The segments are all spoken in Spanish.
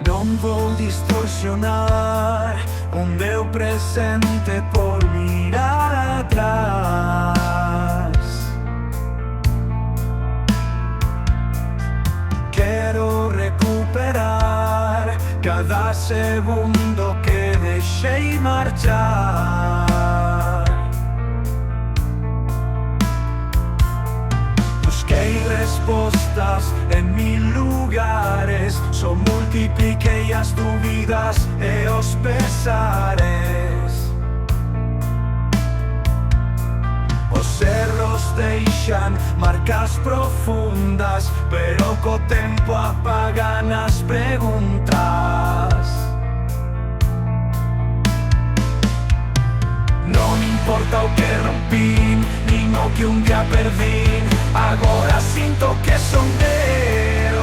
Non vou distorsionar o meu presente por mirar atrás. Quero recuperar cada segundo que deixei marchar. Busquei respostas en mil lugares, só multipliquei as dúvidas e os pesares. Os erros deixan marcas profundas, pero co tempo apagan as preguntas. Non importa o que rompín, nin o que un día perdín, agora sinto que son eu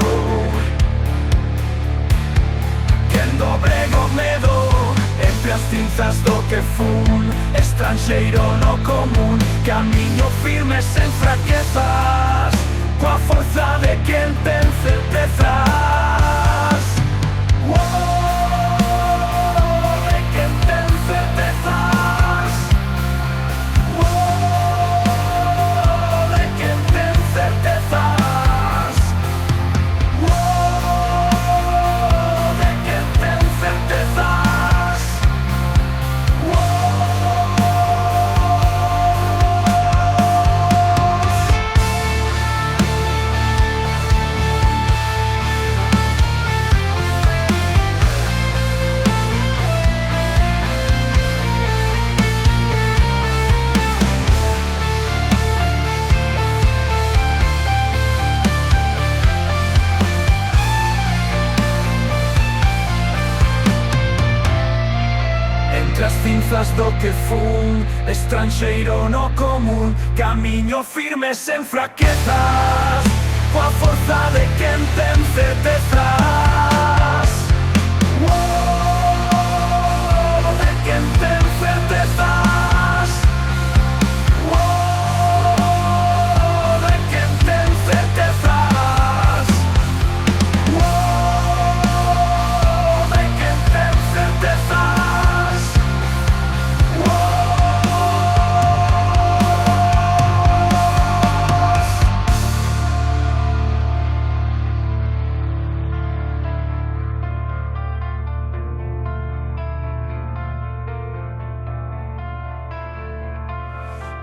quen dobrego medo entre as cinzas do que fun, estranxeiro no común, camiño firme sen fraquezas, coa forza de quen ten certezas. De quen ten certezas. De quen ten certezas. De quen ten certezas. Entre as cinzas do que fun, estranxeiro no común, camiño firme sen fraquezas, coa forza de quen ten certezas. De quen ten certezas. De quen ten certezas. De quen ten certezas.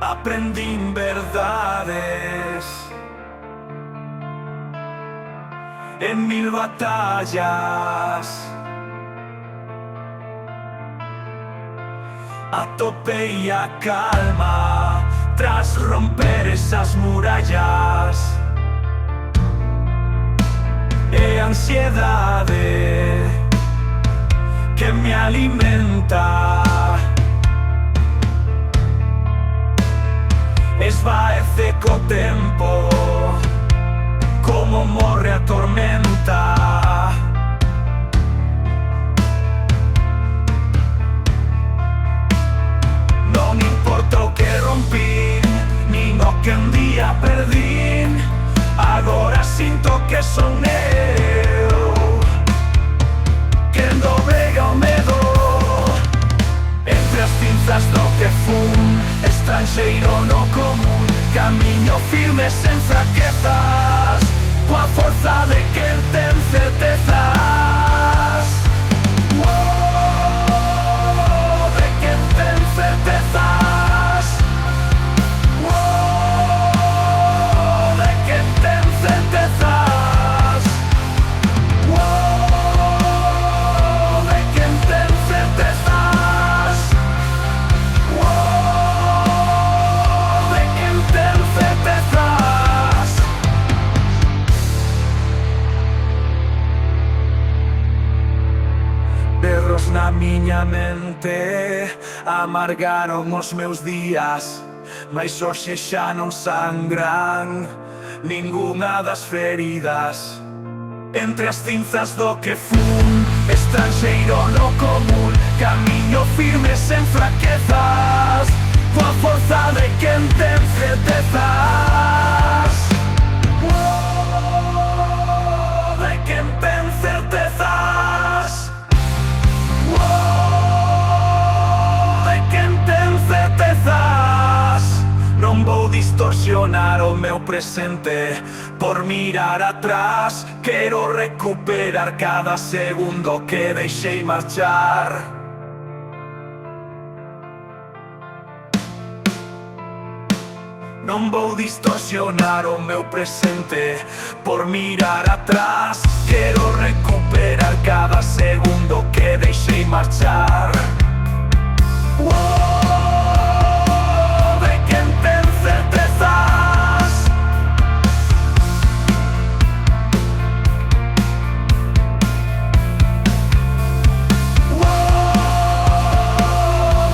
Aprendín verdades en mil batallas. Atopei a calma tras romper esas murallas. E ansiedade que me alimenta esvaece co tempo, como morre a tormenta. Non importa o que rompín, nin o que un día perdín, agora sinto que son eu quen dobrega o medo entre as cinzas do que fun, estranxeiro no común, camiño firme sen fraquezas, coa forza de quen ten certezas. De quen ten certezas. De quen ten certezas. De quen ten certezas. De quen ten certezas. Erros na miña mente amargaron os meus días, mais hoxe xa non sangran ningunha das feridas. Entre as cinzas do que fun, estranxeiro no común, camiño firme sen fraquezas, coa forza de quen ten certezas. De quen ten certezas. distorsionar o meu presente por mirar atrás. Quero recuperar cada segundo que deixei marchar. Non vou distorsionar o meu presente por mirar atrás. Quero recuperar cada segundo que deixei marchar. De quen ten certezas.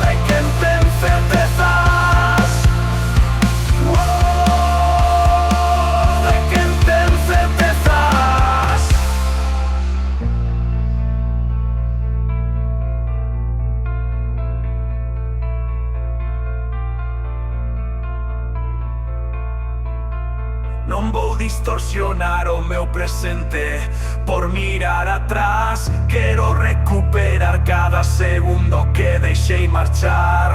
De quen ten certezas. De quen ten certezas. Non vou distorsionar o meu presente por mirar atrás. Quero recuperar cada segundo que deixei marchar.